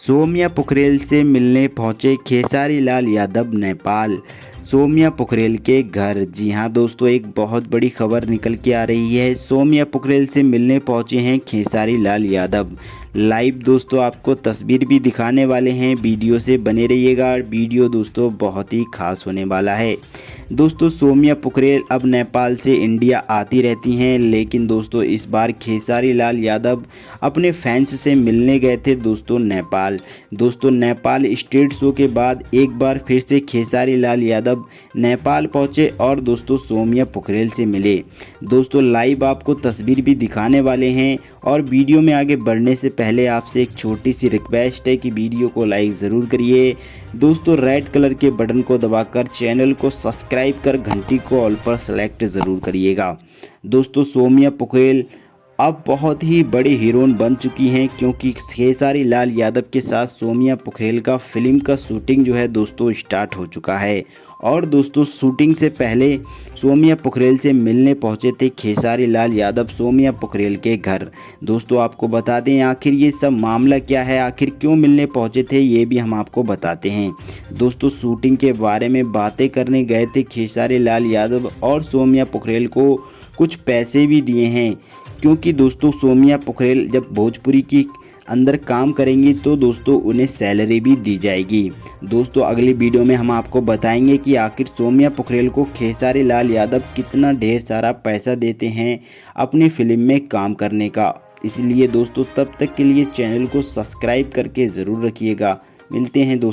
सौम्या पोखरेल से मिलने पहुंचे खेसारी लाल यादव नेपाल। सौम्या पोखरेल के घर। जी हां दोस्तों, एक बहुत बड़ी खबर निकल के आ रही है। सौम्या पोखरेल से मिलने पहुंचे हैं खेसारी लाल यादव। लाइव दोस्तों आपको तस्वीर भी दिखाने वाले हैं, वीडियो से बने रहिएगा। वीडियो दोस्तों बहुत ही खास होने वाला है। दोस्तों सौम्या पोखरेल अब नेपाल से इंडिया आती रहती हैं, लेकिन दोस्तों इस बार खेसारी लाल यादव अपने फैंस से मिलने गए थे दोस्तों नेपाल। दोस्तों नेपाल स्टेट शो के बाद एक बार फिर से खेसारी लाल यादव नेपाल पहुंचे और दोस्तों सौम्या पोखरेल से मिले। दोस्तों लाइव आपको तस्वीर भी दिखाने वाले हैं और वीडियो में आगे बढ़ने से पहले आपसे एक छोटी सी रिक्वेस्ट है कि वीडियो को लाइक ज़रूर करिए। दोस्तों रेड कलर के बटन को दबाकर चैनल को सब्सक्राइब कर घंटी को ऑल पर सेलेक्ट ज़रूर करिएगा। दोस्तों सौम्या पोखरेल अब बहुत ही बड़ी हीरोइन बन चुकी हैं, क्योंकि खेसारी लाल यादव के साथ सौम्या पोखरेल का फिल्म का शूटिंग जो है दोस्तों स्टार्ट हो चुका है। और दोस्तों शूटिंग से पहले सौम्या पोखरेल से मिलने पहुंचे थे खेसारी लाल यादव सौम्या पोखरेल के घर। दोस्तों आपको बता दें आखिर ये सब मामला क्या है, आखिर क्यों मिलने पहुंचे थे, ये भी हम आपको बताते हैं। दोस्तों शूटिंग के बारे में बातें करने गए थे खेसारी लाल यादव और सौम्या पोखरेल को कुछ पैसे भी दिए हैं, क्योंकि दोस्तों सौम्या पोखरेल जब भोजपुरी की अंदर काम करेंगी तो दोस्तों उन्हें सैलरी भी दी जाएगी। दोस्तों अगली वीडियो में हम आपको बताएंगे कि आखिर सौम्या पोखरेल को खेसारी लाल यादव कितना ढेर सारा पैसा देते हैं अपनी फिल्म में काम करने का। इसलिए दोस्तों तब तक के लिए चैनल को सब्सक्राइब करके ज़रूर रखिएगा। मिलते हैं दोस्तों।